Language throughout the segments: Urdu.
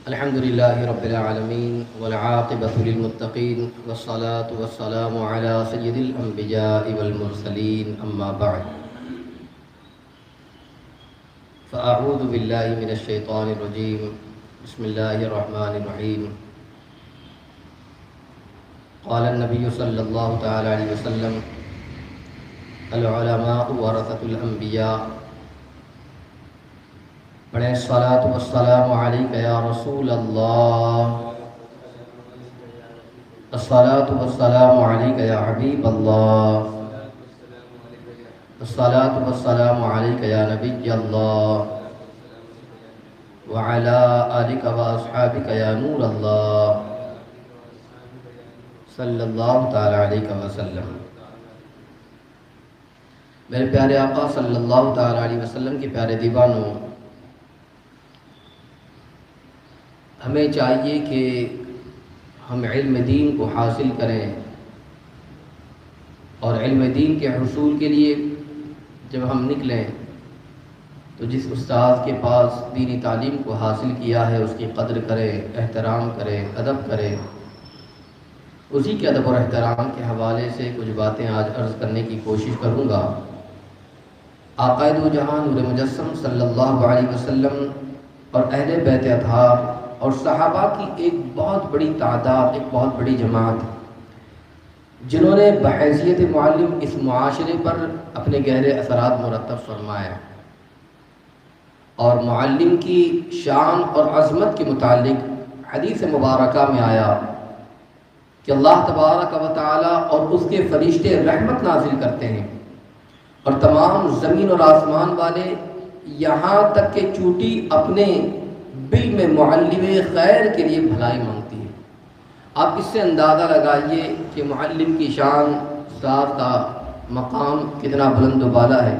الحمد لله رب العالمين والعاقبة للمتقين والصلاة والسلام على سيد الأنبياء والمرسلين أما بعد فأعوذ بالله من الشيطان الرجيم بسم الله الرحمن الرحيم قال النبي صلى الله تعالى عليه وسلم العلماء ورثة الأنبياء پڑھیں الصلاۃ والسلام علیک یا رسول اللہ، الصلاۃ والسلام علیک یا حبیب اللہ، الصلاۃ والسلام علیک یا نبی اللہ وعلی آلک واصحابک یا نور اللہ صلی اللہ تعالی علیہ وسلم۔ میرے پیارے آقا صلی اللہ تعالی علیہ وسلم کے پیارے دیوانوں، ہمیں چاہیے کہ ہم علم دین کو حاصل کریں، اور علم دین کے حصول کے لیے جب ہم نکلیں تو جس استاد کے پاس دینی تعلیم کو حاصل کیا ہے اس کی قدر کریں، احترام کریں، ادب کریں۔ اسی کے ادب اور احترام کے حوالے سے کچھ باتیں آج عرض کرنے کی کوشش کروں گا۔ آقائے دو جہاں نور مجسم صلی اللہ علیہ وسلم اور اہل بیت اطہار اور صحابہ کی ایک بہت بڑی تعداد، ایک بہت بڑی جماعت، جنہوں نے بحیثیت معلم اس معاشرے پر اپنے گہرے اثرات مرتب فرمائے، اور معلم کی شان اور عظمت کے متعلق حدیث مبارکہ میں آیا کہ اللہ تبارک و تعالی اور اس کے فرشتے رحمت نازل کرتے ہیں، اور تمام زمین اور آسمان والے یہاں تک کہ چوٹی اپنے بل میں معلم خیر کے لیے بھلائی مانگتی ہے۔ آپ اس سے اندازہ لگائیے کہ معلم کی شان، استاد کا مقام کتنا بلند و بالا ہے۔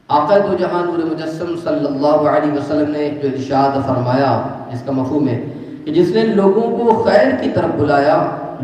آقا دو جہاں نور مجسم صلی اللہ علیہ وسلم نے جو ارشاد فرمایا، جس کا مفہوم ہے کہ جس نے لوگوں کو خیر کی طرف بلایا،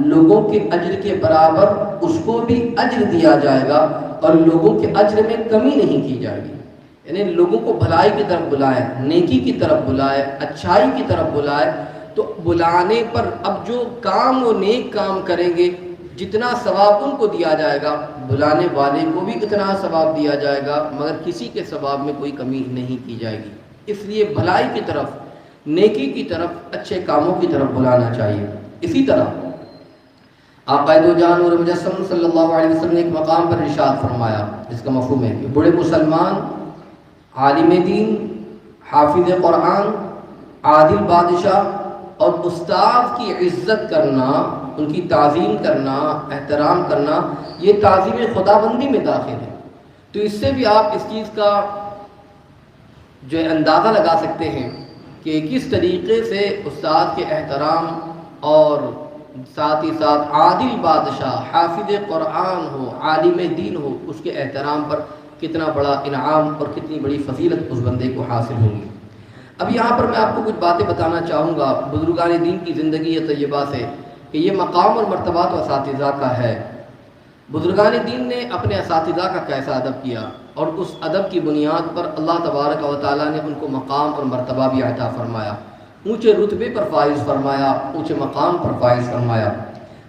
لوگوں کے اجر کے برابر اس کو بھی اجر دیا جائے گا، اور لوگوں کے اجر میں کمی نہیں کی جائے گی۔ یعنی لوگوں کو بھلائی کی طرف بلائے، نیکی کی طرف بلائے، اچھائی کی طرف بلائے، تو بلانے پر اب جو کام وہ نیک کام کریں گے جتنا ثواب ان کو دیا جائے گا، بلانے والے کو بھی اتنا ثواب دیا جائے گا، مگر کسی کے ثواب میں کوئی کمی نہیں کی جائے گی۔ اس لیے بھلائی کی طرف، نیکی کی طرف، اچھے کاموں کی طرف بلانا چاہیے۔ اسی طرح آقا دو جہاں نور مجسم صلی اللہ علیہ وسلم نے ایک مقام پر ارشاد فرمایا، جس کا مفہوم ہے کہ بڑے مسلمان، عالم دین، حافظ قرآن، عادل بادشاہ اور استاد کی عزت کرنا، ان کی تعظیم کرنا، احترام کرنا، یہ تعظیم خداوندی میں داخل ہے۔ تو اس سے بھی آپ اس چیز کا جو اندازہ لگا سکتے ہیں کہ کس طریقے سے استاد کے احترام اور ساتھ ہی ساتھ عادل بادشاہ، حافظ قرآن ہو، عالم دین ہو، اس کے احترام پر کتنا بڑا انعام اور کتنی بڑی فضیلت اس بندے کو حاصل ہوگی۔ اب یہاں پر میں آپ کو کچھ باتیں بتانا چاہوں گا بزرگان دین کی زندگی طیبہ سے، کہ یہ مقام اور مرتبہ تو اساتذہ کا ہے۔ بزرگان دین نے اپنے اساتذہ کا کیسا ادب کیا، اور اس ادب کی بنیاد پر اللہ تبارک و تعالیٰ نے ان کو مقام اور مرتبہ بھی عطا فرمایا، اونچے رتبے پر فائز فرمایا، اونچے مقام پر فائز فرمایا۔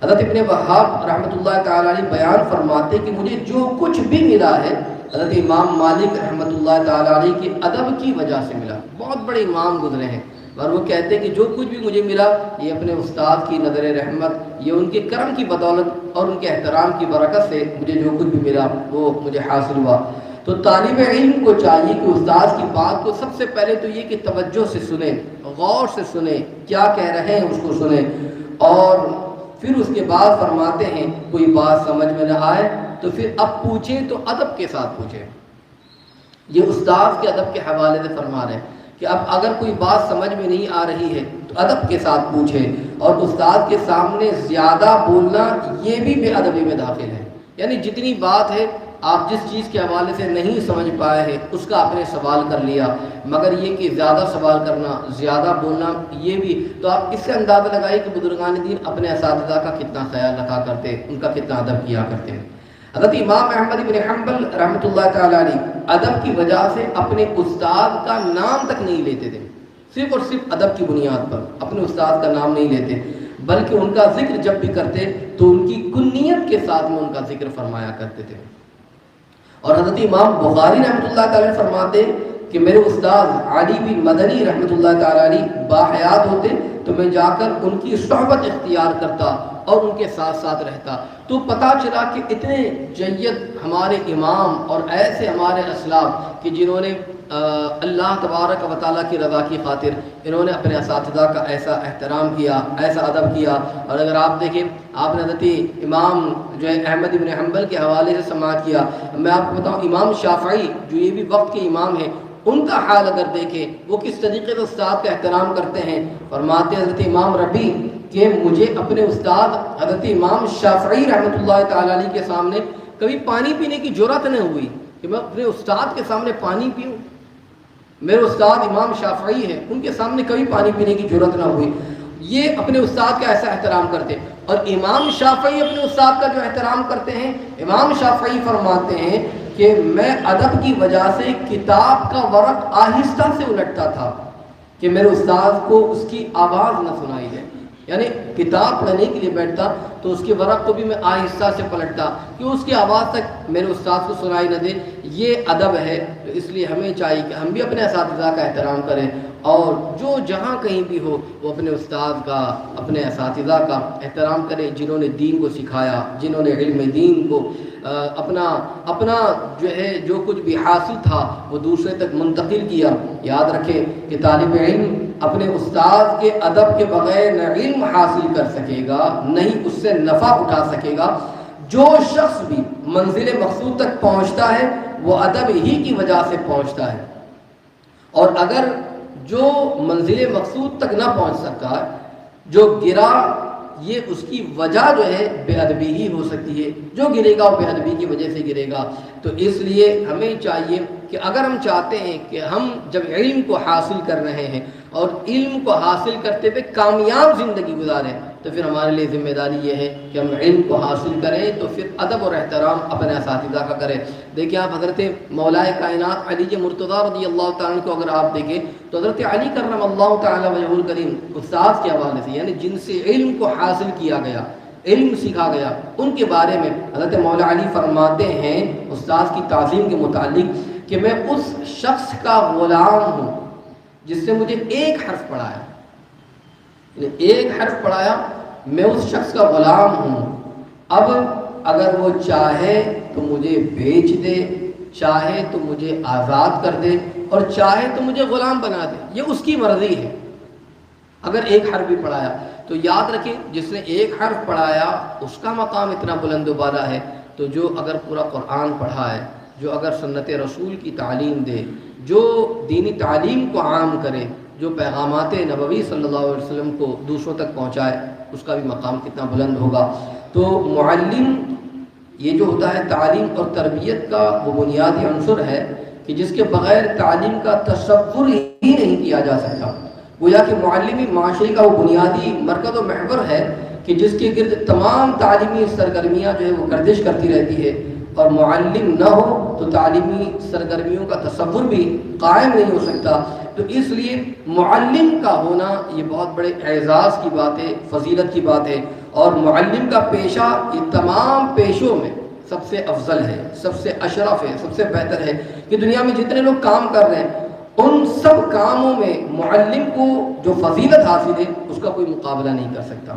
حضرت ابن وہاب رحمۃ اللہ تعالیٰ علیہ بیان فرماتے کہ مجھے جو کچھ بھی ملا ہے حضرت امام مالک رحمۃ اللہ تعالیٰ علیہ کے ادب کی وجہ سے ملا۔ بہت بڑے امام گزرے ہیں، اور وہ کہتے ہیں کہ جو کچھ بھی مجھے ملا یہ اپنے استاد کی نظر رحمت، یہ ان کے کرم کی بدولت اور ان کے احترام کی برکت سے مجھے جو کچھ بھی ملا وہ مجھے حاصل ہوا۔ تو طالب علم کو چاہیے کہ استاد کی بات کو سب سے پہلے تو یہ کہ توجہ سے سنیں، غور سے سنیں، کیا کہہ رہے ہیں اس کو سنیں، اور پھر اس کے بعد فرماتے ہیں کوئی بات سمجھ میں نہ آئے تو پھر اب پوچھیں تو ادب کے ساتھ پوچھیں۔ یہ استاد کے ادب کے حوالے سے فرما رہے ہیں کہ اب اگر کوئی بات سمجھ میں نہیں آ رہی ہے تو ادب کے ساتھ پوچھیں، اور استاد کے سامنے زیادہ بولنا یہ بھی بے ادبی میں داخل ہے۔ یعنی جتنی بات ہے، آپ جس چیز کے حوالے سے نہیں سمجھ پائے ہیں اس کا آپ نے سوال کر لیا، مگر یہ کہ زیادہ سوال کرنا، زیادہ بولنا، یہ بھی تو آپ اس سے اندازہ لگائیے کہ بزرگان دین اپنے اساتذہ کا کتنا خیال رکھا کرتے، ان کا کتنا ادب کیا کرتے ہیں۔ حضرت امام احمد بن حنبل رحمۃ اللہ تعالیٰ علیہ ادب کی وجہ سے اپنے استاد کا نام تک نہیں لیتے تھے، صرف اور صرف ادب کی بنیاد پر اپنے استاد کا نام نہیں لیتے، بلکہ ان کا ذکر جب بھی کرتے تو ان کی کنیت کے ساتھ میں ان کا ذکر فرمایا کرتے تھے۔ اور حضرت امام بخاری رحمۃ اللہ تعالی فرماتے کہ میرے استاد علی بن مدنی رحمۃ اللہ تعالی علیہ باحیات ہوتے تو میں جا کر ان کی صحبت اختیار کرتا اور ان کے ساتھ ساتھ رہتا، تو پتہ چلا کہ اتنے جید ہمارے امام اور ایسے ہمارے اسلاف کہ جنہوں نے اللہ تبارک و تعالیٰ کی رضا کی خاطر انہوں نے اپنے اساتذہ کا ایسا احترام کیا، ایسا ادب کیا۔ اور اگر آپ دیکھیں، آپ نے حضرت امام جو ہے احمد بن حنبل کے حوالے سے سماعت کیا، میں آپ کو بتاؤں امام شافعی جو یہ بھی وقت کے امام ہیں، ان کا حال اگر دیکھیں وہ کس طریقے سے استاد کا احترام کرتے ہیں۔ فرماتے حضرت امام ربیع کہ مجھے اپنے استاد حضرت امام شافعی رحمۃ اللہ تعالی علیہ کے سامنے کبھی پانی پینے کی جرأت نہ ہوئی کہ میں اپنے استاد کے سامنے پانی پیوں۔ میرے استاد امام شافعی ہیں، ان کے سامنے کبھی پانی پینے کی جرأت نہ ہوئی۔ یہ اپنے استاد کا ایسا احترام کرتے، اور امام شافعی اپنے استاد کا جو احترام کرتے ہیں، امام شافعی فرماتے ہیں کہ میں ادب کی وجہ سے کتاب کا ورق آہستہ سے الٹتا تھا کہ میرے استاد کو اس کی آواز نہ سنائی دے، یعنی کتاب پڑھنے کے لیے بیٹھتا تو اس کے ورق کو بھی میں آہستہ سے پلٹتا کہ اس کی آواز تک میرے استاد کو سنائی نہ دے۔ یہ ادب ہے، تو اس لیے ہمیں چاہیے کہ ہم بھی اپنے اساتذہ کا احترام کریں، اور جو جہاں کہیں بھی ہو وہ اپنے استاد کا، اپنے اساتذہ کا احترام کریں، جنہوں نے دین کو سکھایا، جنہوں نے علم دین کو اپنا جو ہے جو کچھ بھی حاصل تھا وہ دوسرے تک منتقل کیا۔ یاد رکھیں کہ طالب علم اپنے استاد کے ادب کے بغیر نہ علم حاصل کر سکے گا، نہیں اس سے نفع اٹھا سکے گا۔ جو شخص بھی منزل مقصود تک پہنچتا ہے وہ ادب ہی کی وجہ سے پہنچتا ہے، اور اگر جو منزل مقصود تک نہ پہنچ سکتا، جو گرا، یہ اس کی وجہ جو ہے بے ادبی ہی ہو سکتی ہے، جو گرے گا وہ بے ادبی کی وجہ سے گرے گا۔ تو اس لیے ہمیں چاہیے کہ اگر ہم چاہتے ہیں کہ ہم جب علم کو حاصل کر رہے ہیں اور علم کو حاصل کرتے ہوئے کامیاب زندگی گزاریں، تو پھر ہمارے لیے ذمہ داری یہ ہے کہ ہم علم کو حاصل کریں تو پھر ادب اور احترام اپنے اساتذہ کا کریں۔ دیکھیں آپ حضرت مولا کائنات علی مرتضیٰ رضی اللہ تعالیٰ کو اگر آپ دیکھیں تو حضرت علی کرم اللہ تعالیٰ وجہہ الکریم استاد کے حوالے سے، یعنی جن سے علم کو حاصل کیا گیا، علم سیکھا گیا، ان کے بارے میں حضرت مولا علی فرماتے ہیں استاد کی تعظیم کے متعلق کہ میں اس شخص کا غلام ہوں جس سے مجھے ایک حرف پڑھایا، ایک حرف پڑھایا، میں اس شخص کا غلام ہوں۔ اب اگر وہ چاہے تو مجھے بیچ دے، چاہے تو مجھے آزاد کر دے، اور چاہے تو مجھے غلام بنا دے، یہ اس کی مرضی ہے۔ اگر ایک حرف بھی پڑھایا تو یاد رکھیں جس نے ایک حرف پڑھایا اس کا مقام اتنا بلند و بالا ہے، تو جو اگر پورا قرآن پڑھائے، جو اگر سنت رسول کی تعلیم دے، جو دینی تعلیم کو عام کرے، جو پیغامات نبوی صلی اللہ علیہ وسلم کو دوسروں تک پہنچائے، اس کا بھی مقام کتنا بلند ہوگا۔ تو معلم یہ جو ہوتا ہے تعلیم اور تربیت کا وہ بنیادی عنصر ہے کہ جس کے بغیر تعلیم کا تصور ہی نہیں کیا جا سکتا۔ گویا کہ معلمی معاشرے کا وہ بنیادی مرکز و محور ہے کہ جس کے گرد تمام تعلیمی سرگرمیاں جو ہے وہ گردش کرتی رہتی ہے، اور معلم نہ ہو تو تعلیمی سرگرمیوں کا تصور بھی قائم نہیں ہو سکتا۔ تو اس لیے معلم کا ہونا یہ بہت بڑے اعزاز کی بات ہے، فضیلت کی بات ہے، اور معلم کا پیشہ یہ تمام پیشوں میں سب سے افضل ہے، سب سے اشرف ہے، سب سے بہتر ہے کہ دنیا میں جتنے لوگ کام کر رہے ہیں ان سب کاموں میں معلم کو جو فضیلت حاصل ہے اس کا کوئی مقابلہ نہیں کر سکتا۔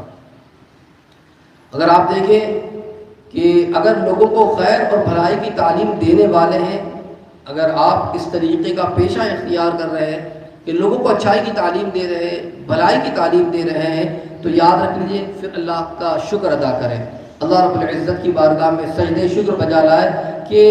اگر آپ دیکھیں کہ اگر لوگوں کو خیر اور بھلائی کی تعلیم دینے والے ہیں، اگر آپ اس طریقے کا پیشہ اختیار کر رہے ہیں کہ لوگوں کو اچھائی کی تعلیم دے رہے ہیں، بھلائی کی تعلیم دے رہے ہیں، تو یاد رکھ لیجیے پھر اللہ کا شکر ادا کریں، اللہ رب العزت کی بارگاہ میں سجدہ شکر بجا لائے کہ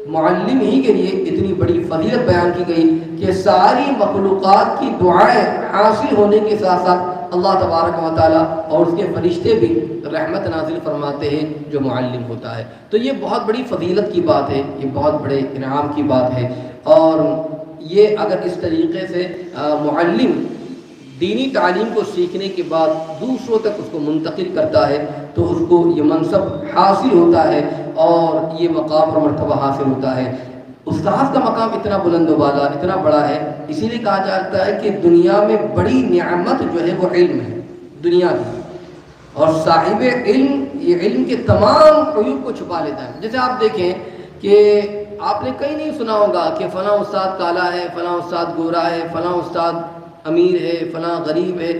معلم ہی کے لیے اتنی بڑی فضیلت بیان کی گئی کہ ساری مخلوقات کی دعائیں حاصل ہونے کے ساتھ ساتھ اللہ تبارک و تعالیٰ اور اس کے فرشتے بھی رحمت نازل فرماتے ہیں جو معلم ہوتا ہے۔ تو یہ بہت بڑی فضیلت کی بات ہے، یہ بہت بڑے انعام کی بات ہے، اور یہ اگر اس طریقے سے معلم دینی تعلیم کو سیکھنے کے بعد دوسروں تک اس کو منتقل کرتا ہے تو اس کو یہ منصب حاصل ہوتا ہے اور یہ مقام اور مرتبہ حاصل ہوتا ہے۔ استاذ کا مقام اتنا بلند و بالا، اتنا بڑا ہے، اسی لیے کہا جاتا ہے کہ دنیا میں بڑی نعمت جو ہے وہ علم ہے دنیا کی، اور صاحب علم یہ علم کے تمام عیوب کو چھپا لیتا ہے۔ جیسے آپ دیکھیں کہ آپ نے کہیں نہیں سنا ہوگا کہ فلاں استاد کالا ہے، فلاں استاد گورا ہے، فلاں استاد امیر ہے، فلاں غریب ہے،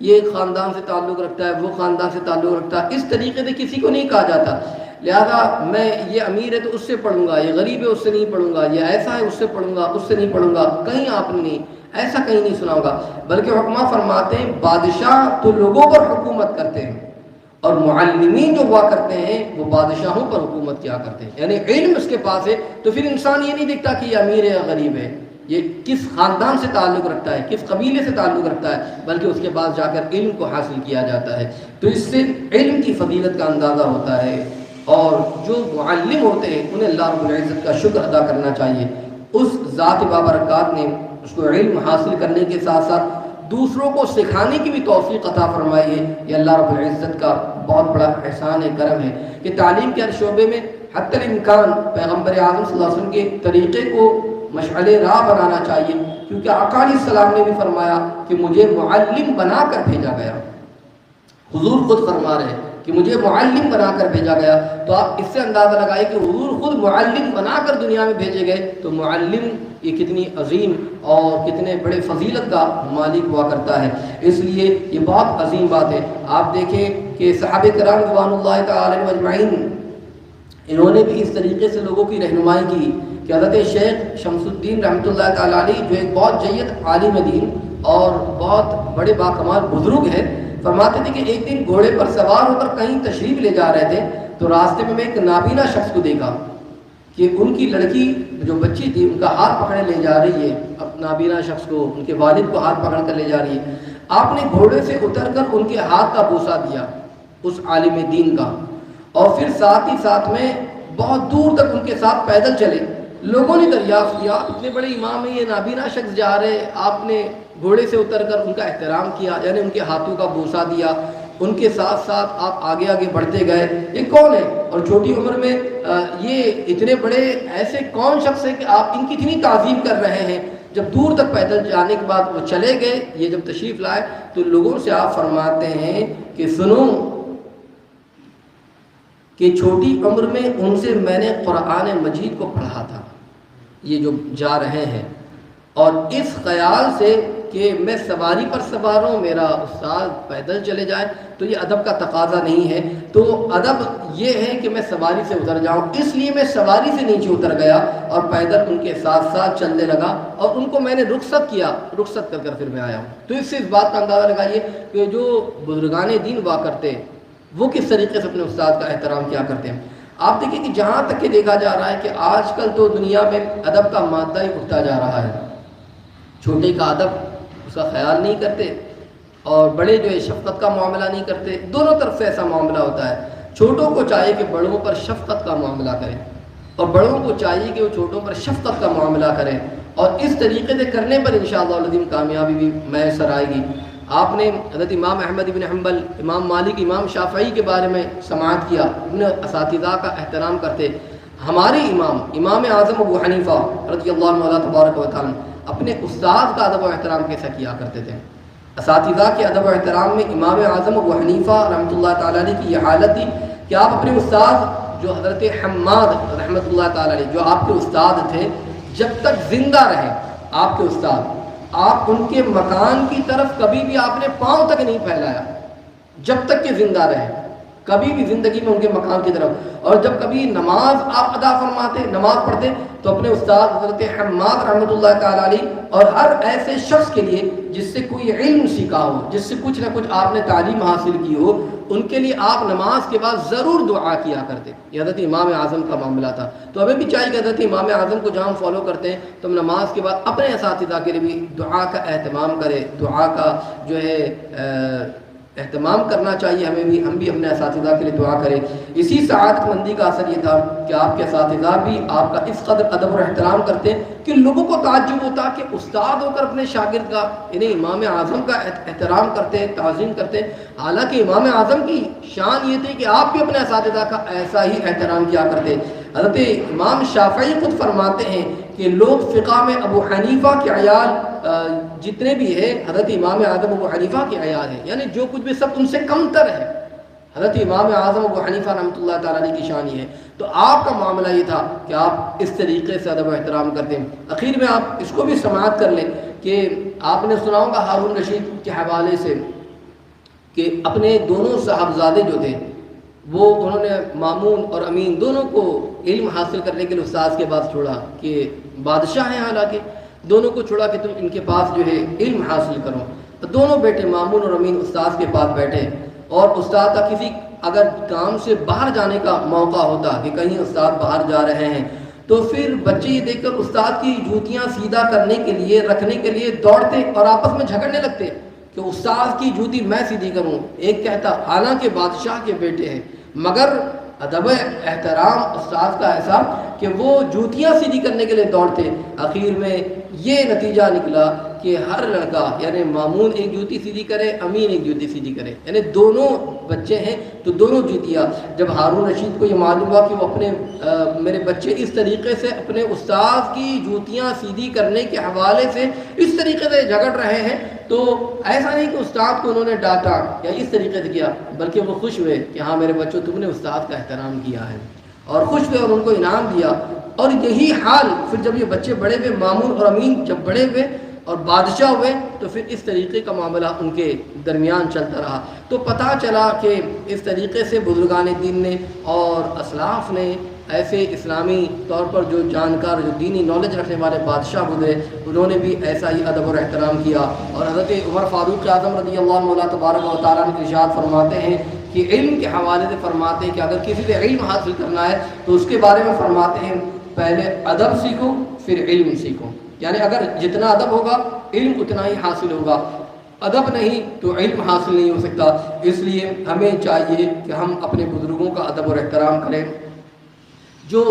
یہ خاندان سے تعلق رکھتا ہے، وہ خاندان سے تعلق رکھتا ہے، اس طریقے سے کسی کو نہیں کہا جاتا لہذا میں یہ امیر ہے تو اس سے پڑھوں گا، یہ غریب ہے اس سے نہیں پڑھوں گا، یہ ایسا ہے اس سے پڑھوں گا، اس سے نہیں پڑھوں گا، کہیں آپ نے نہیں ایسا کہیں نہیں سنا ہوگا۔ بلکہ حکماء فرماتے ہیں بادشاہ تو لوگوں پر حکومت کرتے ہیں اور معلمین جو ہوا کرتے ہیں وہ بادشاہوں پر حکومت کیا کرتے ہیں، یعنی علم اس کے پاس ہے تو پھر انسان یہ نہیں دیکھتا کہ یہ امیر ہے یا غریب ہے، یہ کس خاندان سے تعلق رکھتا ہے، کس قبیلے سے تعلق رکھتا ہے، بلکہ اس کے بعد جا کر علم کو حاصل کیا جاتا ہے۔ تو اس سے علم کی فضیلت کا اندازہ ہوتا ہے، اور جو معلم ہوتے ہیں انہیں اللہ رب العزت کا شکر ادا کرنا چاہیے۔ اس ذات بابرکات نے اس کو علم حاصل کرنے کے ساتھ ساتھ دوسروں کو سکھانے کی بھی توفیق عطا فرمائی ہے۔ یہ اللہ رب العزت کا بہت بڑا احسان ہے، کرم ہے کہ تعلیم کے ہر شعبے میں حتی الامکان پیغمبر اعظم صلی اللہ علیہ وسلم کے طریقے کو مشعل راہ بنانا چاہیے، کیونکہ آقا علیہ السلام نے بھی فرمایا کہ مجھے معلم بنا کر بھیجا گیا۔ حضور خود فرما رہے ہیں کہ مجھے معلم بنا کر بھیجا گیا، تو آپ اس سے اندازہ لگائیں کہ حضور خود معلم بنا کر دنیا میں بھیجے گئے، تو معلم یہ کتنی عظیم اور کتنے بڑے فضیلت کا مالک ہوا کرتا ہے۔ اس لیے یہ بہت عظیم بات ہے۔ آپ دیکھیں کہ صحابہ کرام رضوان اللہ تعالی علیہم اجمعین انہوں نے بھی اس طریقے سے لوگوں کی رہنمائی کی کہ حضرت شیخ شمس الدین رحمۃ اللہ تعالی علیہ جو ایک بہت جید عالم دین اور بہت بڑے باکمال بزرگ ہیں، فرماتے تھے کہ ایک دن گھوڑے پر سوار ہو کر کہیں تشریف لے جا رہے تھے، تو راستے میں ایک نابینا شخص کو دیکھا کہ ان کی لڑکی جو بچی تھی ان کا ہاتھ پکڑے لے جا رہی ہے، اب نابینا شخص کو ان کے والد کو ہاتھ پکڑ کر لے جا رہی ہے۔ آپ نے گھوڑے سے اتر کر ان کے ہاتھ کا بوسہ دیا اس عالم دین کا، اور پھر ساتھ ہی ساتھ میں بہت دور تک ان کے ساتھ پیدل چلے۔ لوگوں نے دریافت کیا اتنے بڑے امام ہیں، یہ نابینا شخص جا رہے، آپ نے گھوڑے سے اتر کر ان کا احترام کیا، یعنی ان کے ہاتھوں کا بوسہ دیا، ان کے ساتھ ساتھ آپ آگے آگے بڑھتے گئے، یہ کون ہے؟ اور چھوٹی عمر میں یہ اتنے بڑے ایسے کون شخص ہیں کہ آپ ان کی اتنی تعظیم کر رہے ہیں؟ جب دور تک پیدل جانے کے بعد وہ چلے گئے، یہ جب تشریف لائے تو لوگوں سے آپ فرماتے ہیں کہ سنو کہ چھوٹی عمر میں ان سے میں نے قرآن مجید کو پڑھا تھا، یہ جو جا رہے ہیں، اور اس خیال سے کہ میں سواری پر سوار ہوں، میرا استاد پیدل چلے جائے تو یہ ادب کا تقاضا نہیں ہے، تو ادب یہ ہے کہ میں سواری سے اتر جاؤں، اس لیے میں سواری سے نیچے اتر گیا اور پیدل ان کے ساتھ ساتھ چلنے لگا، اور ان کو میں نے رخصت کیا، رخصت کر کر پھر میں آیا ہوں۔ تو اس سے اس بات کا اندازہ لگائیے کہ جو بزرگان دین ہوا کرتے ہیں وہ کس طریقے سے اپنے استاد کا احترام کیا کرتے ہیں۔ آپ دیکھیں کہ جہاں تک کہ دیکھا جا رہا ہے کہ آج کل تو دنیا میں ادب کا مادہ ہی اٹھتا جا رہا ہے، چھوٹے کا ادب اس کا خیال نہیں کرتے، اور بڑے جو ہے شفقت کا معاملہ نہیں کرتے، دونوں طرف سے ایسا معاملہ ہوتا ہے۔ چھوٹوں کو چاہیے کہ بڑوں پر شفقت کا معاملہ کریں، اور بڑوں کو چاہیے کہ وہ چھوٹوں پر شفقت کا معاملہ کریں، اور اس طریقے سے کرنے پر انشاءاللہ العظیم کامیابی بھی میسر آئے گی۔ آپ نے حضرت امام احمد بن حنبل، امام مالک، امام شافعی کے بارے میں سماعت کیا، انہیں اساتذہ کا احترام کرتے۔ ہمارے امام اعظم ابو حنیفہ رضی اللہ عنہ تبارک و تعالی اپنے استاد کا ادب و احترام کیسا کیا کرتے تھے۔ اساتذہ کے ادب و احترام میں امام اعظم ابو حنیفہ رحمۃ اللہ تعالی علیہ کی یہ حالت تھی کہ آپ اپنے استاد جو حضرت حماد رحمۃ اللہ تعالی علیہ جو آپ کے استاد تھے، جب تک زندہ رہے آپ کے استاد، آپ ان کے مکان کی طرف کبھی بھی آپ نے پاؤں تک نہیں پھیلایا، جب تک کہ زندہ رہے، کبھی بھی زندگی میں ان کے مکان کی طرف۔ اور جب کبھی نماز آپ ادا فرماتے، نماز پڑھتے، تو اپنے استاد حضرت حماد رحمۃ اللہ تعالی علیہ اور ہر ایسے شخص کے لیے جس سے کوئی علم سیکھا ہو، جس سے کچھ نہ کچھ آپ نے تعلیم حاصل کی ہو، ان کے لیے آپ نماز کے بعد ضرور دعا کیا کرتے۔ یہ حضرت امام اعظم کا معاملہ تھا۔ تو ہمیں بھی چاہیے کہ حضرت امام اعظم کو جہاں ہم فالو کرتے ہیں تو ہم نماز کے بعد اپنے اساتذہ کے لیے بھی دعا کا اہتمام کریں، دعا کا جو ہے اہتمام کرنا چاہیے ہم بھی اپنے اساتذہ کے لیے دعا کریں۔ اسی سعادت مندی کا اثر یہ تھا کہ آپ کے اساتذہ بھی آپ کا اس قدر ادب اور احترام کرتے ہیں کہ لوگوں کو تعجب ہوتا کہ استاد ہو کر اپنے شاگرد کا، انہیں امام اعظم کا احترام کرتے، تعظیم کرتے۔ حالانکہ امام اعظم کی شان یہ تھی کہ آپ بھی اپنے اساتذہ کا ایسا ہی احترام کیا کرتے۔ حضرت امام شافعی خود فرماتے ہیں کہ لوگ فقہ میں ابو حنیفہ کے عیال جتنے بھی ہیں حضرت امام اعظم ابو حنیفہ کے عیال ہیں، یعنی جو کچھ بھی سب ان سے کم تر ہے۔ حضرت امام اعظم ابو حنیفہ رحمۃ اللہ تعالیٰ علیہ کی شان یہ ہے۔ تو آپ کا معاملہ یہ تھا کہ آپ اس طریقے سے ادب و احترام کرتے ہیں۔ اخیر میں آپ اس کو بھی سماعت کر لیں کہ آپ نے سنا ہوگا ہارون رشید کے حوالے سے کہ اپنے دونوں صاحبزادے جو تھے وہ انہوں نے مامون اور امین دونوں کو علم حاصل کرنے کے لیے استاذ کے پاس چھوڑا، کہ بادشاہ ہیں حالانکہ، دونوں کو چھوڑا کہ تم ان کے پاس جو ہے علم حاصل کرو۔ تو دونوں بیٹے مامون اور امین استاذ کے پاس بیٹھے، اور استاد کا کسی اگر کام سے باہر جانے کا موقع ہوتا کہ کہیں استاد باہر جا رہے ہیں تو پھر بچے یہ دیکھ کر استاد کی جوتیاں سیدھا کرنے کے لیے رکھنے کے لیے دوڑتے اور آپس میں جھگڑنے لگتے کہ استاد کی جوتی میں سیدھی کروں۔ ایک کہتا حالانکہ بادشاہ کے بیٹے ہیں، مگر ادب احترام استاد کا ایسا کہ وہ جوتیاں سیدھی کرنے کے لیے دوڑتے۔ آخر میں یہ نتیجہ نکلا کہ ہر لڑکا یعنی مامون ایک جوتی سیدھی کرے، امین ایک جوتی سیدھی کرے، یعنی دونوں بچے ہیں تو دونوں جوتیاں۔ جب ہارون رشید کو یہ معلوم ہوا کہ وہ اپنے میرے بچے اس طریقے سے اپنے استاد کی جوتیاں سیدھی کرنے کے حوالے سے اس طریقے سے جھگڑ رہے ہیں، تو ایسا نہیں کہ استاد کو انہوں نے ڈانٹا یا اس طریقے سے کیا، بلکہ وہ خوش ہوئے کہ ہاں میرے بچوں تم نے استاد کا احترام کیا ہے، اور خوش ہوئے اور ان کو انعام دیا۔ اور یہی حال پھر جب یہ بچے بڑے ہوئے، مامون اور امین جب بڑے ہوئے اور بادشاہ ہوئے، تو پھر اس طریقے کا معاملہ ان کے درمیان چلتا رہا۔ تو پتہ چلا کہ اس طریقے سے بزرگان دین نے اور اسلاف نے ایسے اسلامی طور پر جو جانکار جو دینی نالج رکھنے والے بادشاہ گزرے، انہوں نے بھی ایسا ہی ادب اور احترام کیا۔ اور حضرت عمر فاروق اعظم رضی اللہ عنہ تبارک و تعالیٰ نے ارشاد فرماتے ہیں کہ علم کے حوالے سے فرماتے ہیں کہ اگر کسی سے علم حاصل کرنا ہے تو اس کے بارے میں فرماتے ہیں پہلے ادب سیکھو پھر علم سیکھو، یعنی اگر جتنا ادب ہوگا علم اتنا ہی حاصل ہوگا، ادب نہیں تو علم حاصل نہیں ہو سکتا۔ اس لیے ہمیں چاہیے کہ ہم اپنے بزرگوں کا ادب اور احترام کریں، جو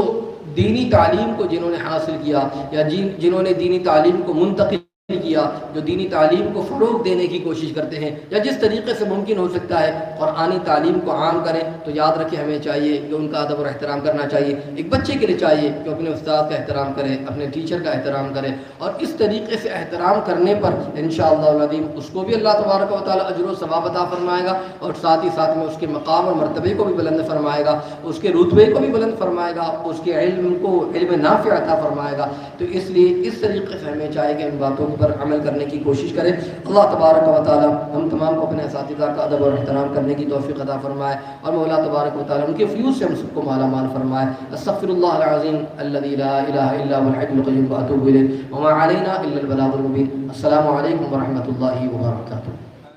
دینی تعلیم کو جنہوں نے حاصل کیا یا جنہوں نے دینی تعلیم کو منتقل کیا، جو دینی تعلیم کو فروغ دینے کی کوشش کرتے ہیں یا جس طریقے سے ممکن ہو سکتا ہے قرآنی تعلیم کو عام کریں، تو یاد رکھیں ہمیں چاہیے کہ ان کا ادب اور احترام کرنا چاہیے۔ ایک بچے کے لیے چاہیے کہ اپنے استاد کا احترام کرے، اپنے ٹیچر کا احترام کرے، اور اس طریقے سے احترام کرنے پر انشاءاللہ العظیم اس کو بھی اللہ تبارک و تعالیٰ اجر و ثواب عطا فرمائے گا، اور ساتھ ہی ساتھ میں اس کے مقام اور مرتبے کو بھی بلند فرمائے گا، اس کے رتبے کو بھی بلند فرمائے گا، اس کے علم کو علم نافع عطا فرمائے گا۔ تو اس لیے اس طریقے سے ہمیں چاہیے کہ ان باتوں پر عمل کرنے کی کوشش کریں۔ اللہ تبارک و تعالی ہم تمام کو اپنے اساتذہ کا ادب اور احترام کرنے کی توفیق عطا فرمائے، اور مولا تبارک و تعالی ان کے فیوز سے ہم سب کو مالا مال فرمائے۔ استغفر اللہ العظیم الذی لا الہ الا هو الحی القیوم واتوب الیہ وما علینا الا البلاغ المبین۔ السلام علیکم ورحمۃ اللہ وبرکاتہ۔